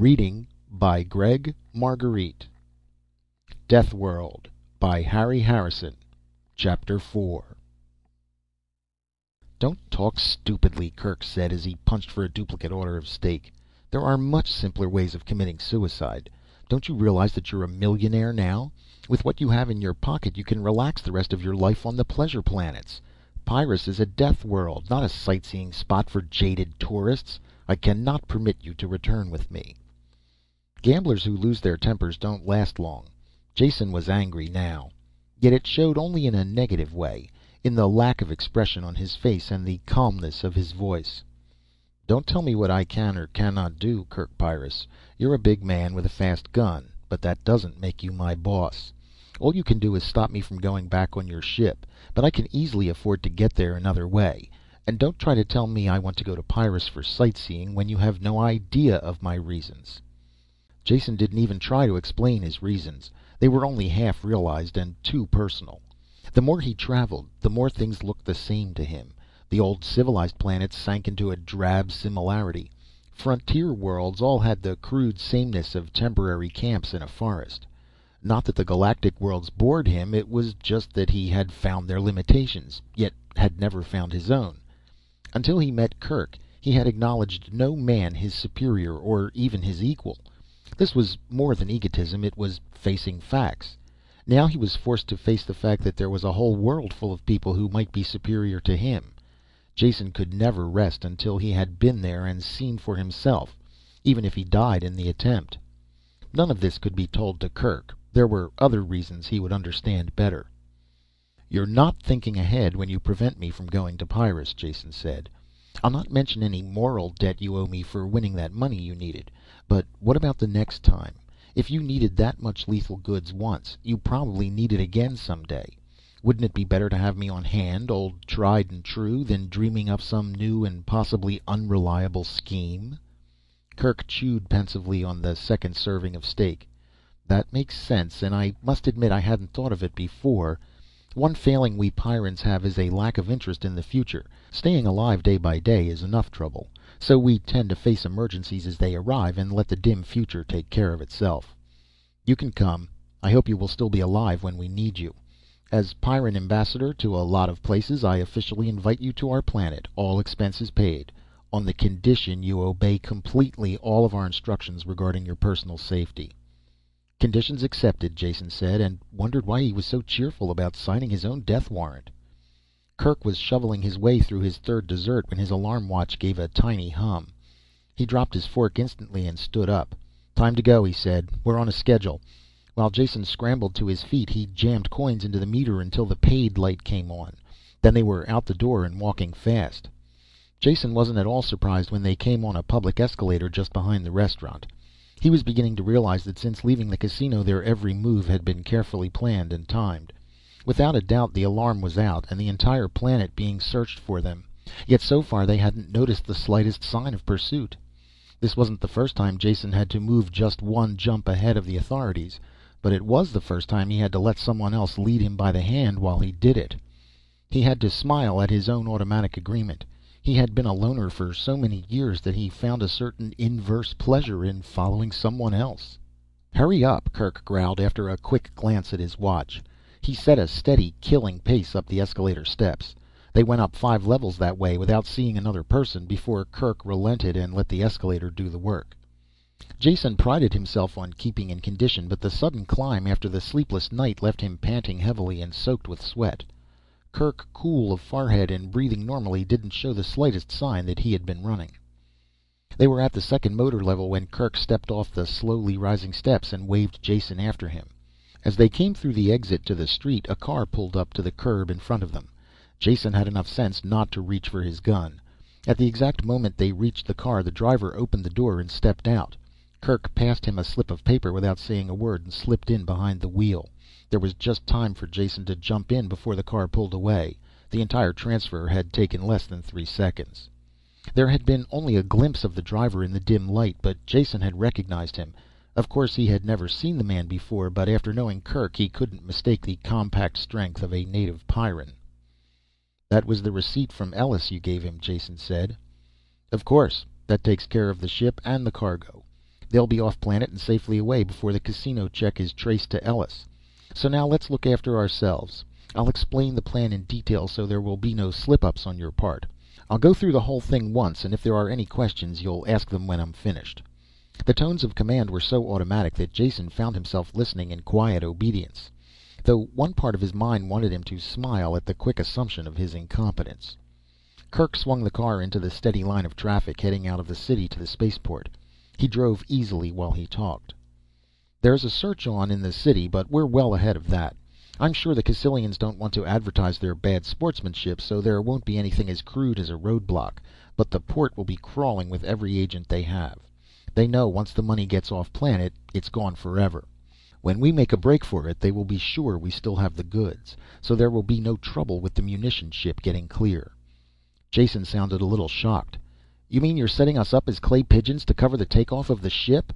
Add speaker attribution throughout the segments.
Speaker 1: Reading by Gregg Margarite. Deathworld by Harry Harrison. Chapter 4. "Don't talk stupidly," Kirk said as he punched for a duplicate order of steak. "There are much simpler ways of committing suicide. Don't you realize that you're a millionaire now? With what you have in your pocket you can relax the rest of your life on the pleasure planets. Pyrrus is a death world, not a sightseeing spot for jaded tourists. I cannot permit you to return with me." Gamblers who lose their tempers don't last long. Jason was angry now. Yet it showed only in a negative way, in the lack of expression on his face and the calmness of his voice. "Don't tell me what I can or cannot do, Kirk Pyrrus. You're a big man with a fast gun, but that doesn't make you my boss. All you can do is stop me from going back on your ship, but I can easily afford to get there another way. And don't try to tell me I want to go to Pyrrus for sightseeing when you have no idea of my reasons." Jason didn't even try to explain his reasons. They were only half realized and too personal. The more he traveled, the more things looked the same to him. The old civilized planets sank into a drab similarity. Frontier worlds all had the crude sameness of temporary camps in a forest. Not that the galactic worlds bored him, it was just that he had found their limitations, yet had never found his own. Until he met Kirk, he had acknowledged no man his superior or even his equal. This was more than egotism, it was facing facts. Now he was forced to face the fact that there was a whole world full of people who might be superior to him. Jason could never rest until he had been there and seen for himself, even if he died in the attempt. None of this could be told to Kirk. There were other reasons he would understand better. "You're not thinking ahead when you prevent me from going to Pyrrus," Jason said. "I'll not mention any moral debt you owe me for winning that money you needed. But what about the next time? If you needed that much lethal goods once, you probably need it again someday. Wouldn't it be better to have me on hand, old tried and true, than dreaming up some new and possibly unreliable scheme?" Kirk chewed pensively on the second serving of steak. "That makes sense, and I must admit I hadn't thought of it before. One failing we Pyrrans have is a lack of interest in the future. Staying alive day by day is enough trouble. So we tend to face emergencies as they arrive and let the dim future take care of itself. You can come. I hope you will still be alive when we need you. As Pyrran ambassador to a lot of places, I officially invite you to our planet, all expenses paid, on the condition you obey completely all of our instructions regarding your personal safety." "Conditions accepted," Jason said, and wondered why he was so cheerful about signing his own death warrant. Kirk was shoveling his way through his third dessert when his alarm watch gave a tiny hum. He dropped his fork instantly and stood up. "Time to go," he said. "We're on a schedule." While Jason scrambled to his feet, he jammed coins into the meter until the paid light came on. Then they were out the door and walking fast. Jason wasn't at all surprised when they came on a public escalator just behind the restaurant. He was beginning to realize that since leaving the casino their every move had been carefully planned and timed. Without a doubt the alarm was out and the entire planet being searched for them, yet so far they hadn't noticed the slightest sign of pursuit. This wasn't the first time Jason had to move just one jump ahead of the authorities, but it was the first time he had to let someone else lead him by the hand while he did it. He had to smile at his own automatic agreement. He had been a loner for so many years that he found a certain inverse pleasure in following someone else. "Hurry up," Kirk growled after a quick glance at his watch. He set a steady, killing pace up the escalator steps. They went up 5 levels that way without seeing another person before Kirk relented and let the escalator do the work. Jason prided himself on keeping in condition, but the sudden climb after the sleepless night left him panting heavily and soaked with sweat. Kirk, cool of forehead and breathing normally, didn't show the slightest sign that he had been running. They were at the second motor level when Kirk stepped off the slowly rising steps and waved Jason after him. As they came through the exit to the street, a car pulled up to the curb in front of them. Jason had enough sense not to reach for his gun. At the exact moment they reached the car, the driver opened the door and stepped out. Kirk passed him a slip of paper without saying a word and slipped in behind the wheel. There was just time for Jason to jump in before the car pulled away. The entire transfer had taken less than 3 seconds. There had been only a glimpse of the driver in the dim light, but Jason had recognized him. Of course he had never seen the man before, but after knowing Kirk he couldn't mistake the compact strength of a native Pyrran. "That was the receipt from Ellis you gave him," Jason said. "Of course. That takes care of the ship and the cargo. They'll be off planet and safely away before the casino check is traced to Ellis. So now let's look after ourselves. I'll explain the plan in detail so there will be no slip-ups on your part. I'll go through the whole thing once, and if there are any questions, you'll ask them when I'm finished." The tones of command were so automatic that Jason found himself listening in quiet obedience, though one part of his mind wanted him to smile at the quick assumption of his incompetence. Kirk swung the car into the steady line of traffic heading out of the city to the spaceport. He drove easily while he talked. "There's a search on in the city, but we're well ahead of that. I'm sure the Cassylians don't want to advertise their bad sportsmanship, so there won't be anything as crude as a roadblock, but the port will be crawling with every agent they have. They know once the money gets off planet, it's gone forever. When we make a break for it, they will be sure we still have the goods, so there will be no trouble with the munition ship getting clear." Jason sounded a little shocked. "You mean you're setting us up as clay pigeons to cover the takeoff of the ship?"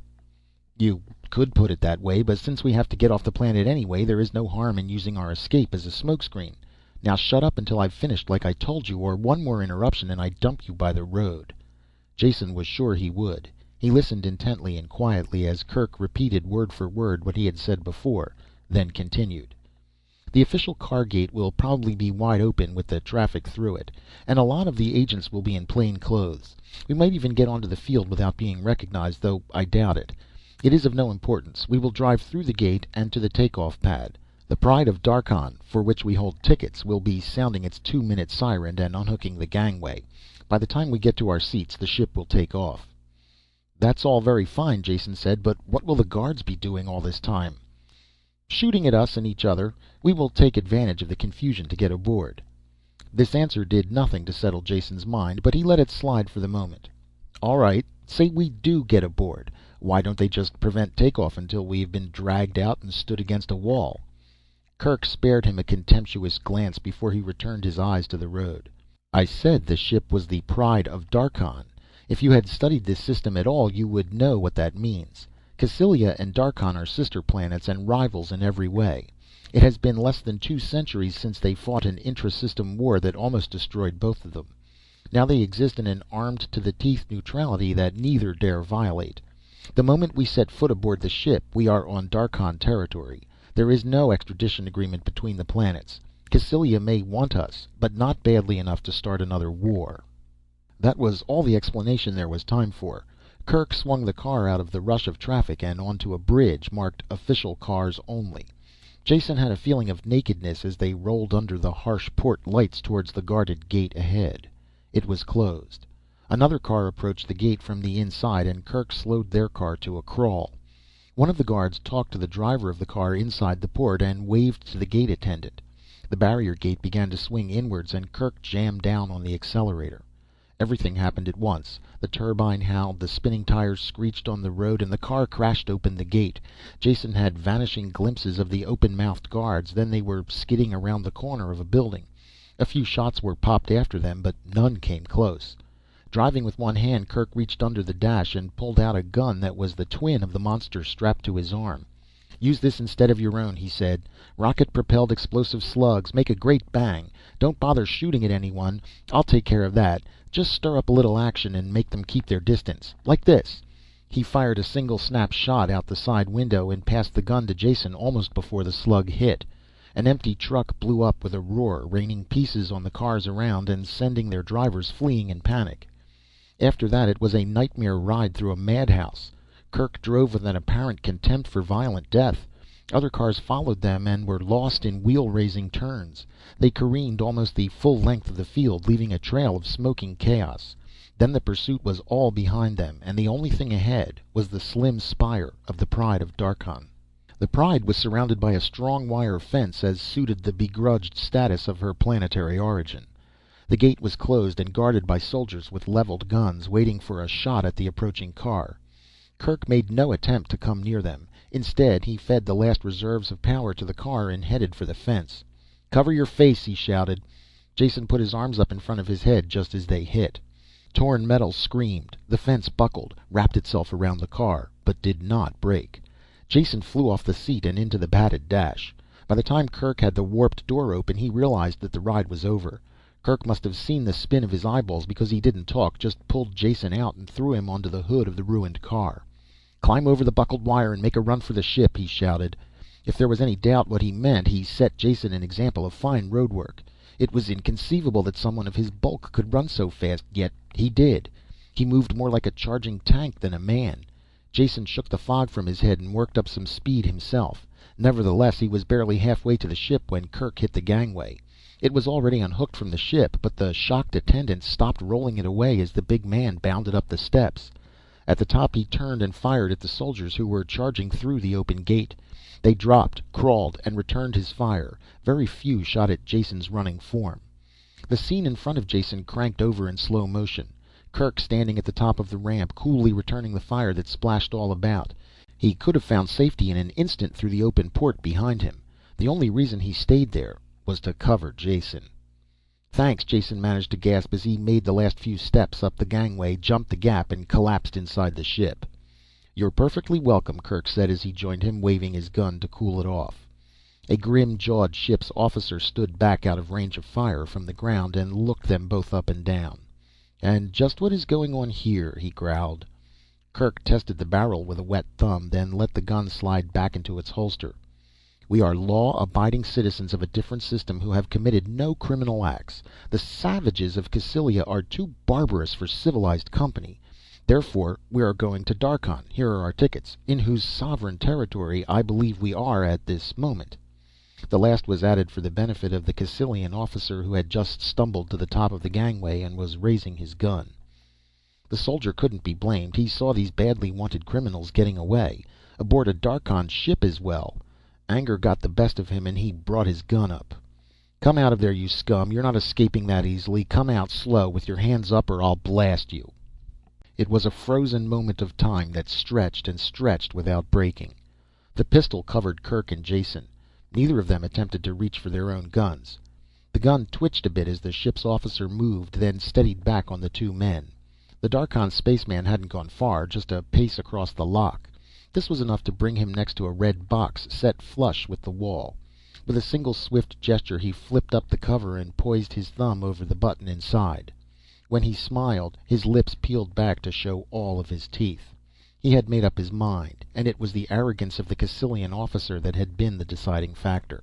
Speaker 1: "You could put it that way, but since we have to get off the planet anyway, there is no harm in using our escape as a smokescreen. Now shut up until I've finished like I told you, or one more interruption and I dump you by the road." Jason was sure he would. He listened intently and quietly as Kirk repeated word for word what he had said before, then continued. "The official car gate will probably be wide open with the traffic through it, and a lot of the agents will be in plain clothes. We might even get onto the field without being recognized, though I doubt it. It is of no importance. We will drive through the gate and to the takeoff pad. The Pride of Darkhan, for which we hold tickets, will be sounding its 2-minute siren and unhooking the gangway. By the time we get to our seats, the ship will take off." "That's all very fine," Jason said, "but what will the guards be doing all this time?" "Shooting at us and each other. We will take advantage of the confusion to get aboard." This answer did nothing to settle Jason's mind, but he let it slide for the moment. "All right, say we do get aboard. Why don't they just prevent takeoff until we've been dragged out and stood against a wall?" Kirk spared him a contemptuous glance before he returned his eyes to the road. "I said the ship was the Pride of Darkhan. If you had studied this system at all, you would know what that means. Cassylia and Darkhan are sister planets and rivals in every way. It has been less than 2 centuries since they fought an intra-system war that almost destroyed both of them. Now they exist in an armed-to-the-teeth neutrality that neither dare violate. The moment we set foot aboard the ship, we are on Darkhan territory. There is no extradition agreement between the planets. Cassylia may want us, but not badly enough to start another war." That was all the explanation there was time for. Kirk swung the car out of the rush of traffic and onto a bridge marked "Official Cars Only." Jason had a feeling of nakedness as they rolled under the harsh port lights towards the guarded gate ahead. It was closed. Another car approached the gate from the inside, and Kirk slowed their car to a crawl. One of the guards talked to the driver of the car inside the port and waved to the gate attendant. The barrier gate began to swing inwards, and Kirk jammed down on the accelerator. Everything happened at once. The turbine howled, the spinning tires screeched on the road, and the car crashed open the gate. Jason had vanishing glimpses of the open-mouthed guards, then they were skidding around the corner of a building. A few shots were popped after them, but none came close. Driving with one hand, Kirk reached under the dash and pulled out a gun that was the twin of the monster strapped to his arm. "Use this instead of your own," he said. "Rocket-propelled explosive slugs make a great bang. Don't bother shooting at anyone. I'll take care of that. Just stir up a little action and make them keep their distance. Like this." He fired a single snap shot out the side window and passed the gun to Jason almost before the slug hit. An empty truck blew up with a roar, raining pieces on the cars around and sending their drivers fleeing in panic. After that it was a nightmare ride through a madhouse. Kirk drove with an apparent contempt for violent death. Other cars followed them and were lost in wheel-raising turns. They careened almost the full length of the field, leaving a trail of smoking chaos. Then the pursuit was all behind them, and the only thing ahead was the slim spire of the Pride of Darkhan. The Pride was surrounded by a strong wire fence, as suited the begrudged status of her planetary origin. The gate was closed and guarded by soldiers with leveled guns, waiting for a shot at the approaching car. Kirk made no attempt to come near them. Instead, he fed the last reserves of power to the car and headed for the fence. "Cover your face," he shouted. Jason put his arms up in front of his head just as they hit. Torn metal screamed. The fence buckled, wrapped itself around the car, but did not break. Jason flew off the seat and into the padded dash. By the time Kirk had the warped door open, he realized that the ride was over. Kirk must have seen the spin of his eyeballs, because he didn't talk, just pulled Jason out and threw him onto the hood of the ruined car. "Climb over the buckled wire and make a run for the ship," he shouted. If there was any doubt what he meant, he set Jason an example of fine road work. It was inconceivable that someone of his bulk could run so fast, yet he did. He moved more like a charging tank than a man. Jason shook the fog from his head and worked up some speed himself. Nevertheless, he was barely halfway to the ship when Kirk hit the gangway. It was already unhooked from the ship, but the shocked attendants stopped rolling it away as the big man bounded up the steps. At the top he turned and fired at the soldiers who were charging through the open gate. They dropped, crawled, and returned his fire. Very few shot at Jason's running form. The scene in front of Jason cranked over in slow motion. Kirk standing at the top of the ramp, coolly returning the fire that splashed all about. He could have found safety in an instant through the open port behind him. The only reason he stayed there was to cover Jason. "Thanks," Jason managed to gasp as he made the last few steps up the gangway, jumped the gap, and collapsed inside the ship. "You're perfectly welcome," Kirk said as he joined him, waving his gun to cool it off. A grim-jawed ship's officer stood back out of range of fire from the ground and looked them both up and down. "And just what is going on here?" he growled. Kirk tested the barrel with a wet thumb, then let the gun slide back into its holster. "We are law-abiding citizens of a different system who have committed no criminal acts. The savages of Cassylia are too barbarous for civilized company. Therefore, we are going to Darkhan. Here are our tickets, in whose sovereign territory I believe we are at this moment." The last was added for the benefit of the Cassylian officer who had just stumbled to the top of the gangway and was raising his gun. The soldier couldn't be blamed. He saw these badly wanted criminals getting away, aboard a Darkhan ship as well. Anger got the best of him and he brought his gun up. "Come out of there, you scum. You're not escaping that easily. Come out slow, with your hands up, or I'll blast you." It was a frozen moment of time that stretched and stretched without breaking. The pistol covered Kirk and Jason. Neither of them attempted to reach for their own guns. The gun twitched a bit as the ship's officer moved, then steadied back on the two men. The Darkhan spaceman hadn't gone far, just a pace across the lock. This was enough to bring him next to a red box set flush with the wall. With a single swift gesture he flipped up the cover and poised his thumb over the button inside. When he smiled, his lips peeled back to show all of his teeth. He had made up his mind, and it was the arrogance of the Cassylian officer that had been the deciding factor.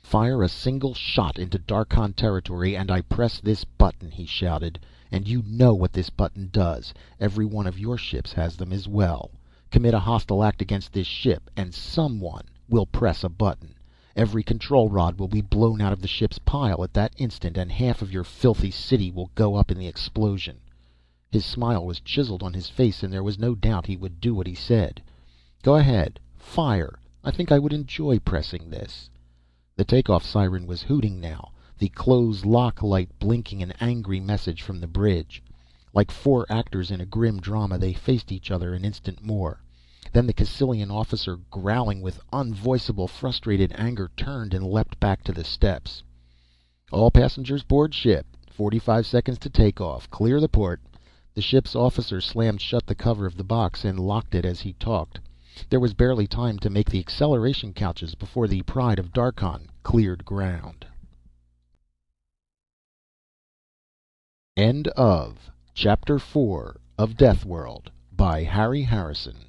Speaker 1: "Fire a single shot into Darkhan territory and I press this button," he shouted. "And you know what this button does. Every one of your ships has them as well. Commit a hostile act against this ship and someone will press a button. Every control rod will be blown out of the ship's pile at that instant, and half of your filthy city will go up in the explosion." His smile was chiseled on his face, and there was no doubt he would do what he said. "Go ahead, fire. I think I would enjoy pressing this." The takeoff siren was hooting now, the close lock light blinking an angry message from the bridge. Like four actors in a grim drama, they faced each other an instant more. Then the Cassylian officer, growling with unvoicable, frustrated anger, turned and leapt back to the steps. "All passengers board ship. 45 seconds to takeoff. Clear the port." The ship's officer slammed shut the cover of the box and locked it as he talked. There was barely time to make the acceleration couches before the Pride of Darkhan cleared ground. End of Chapter 4 of Deathworld by Harry Harrison.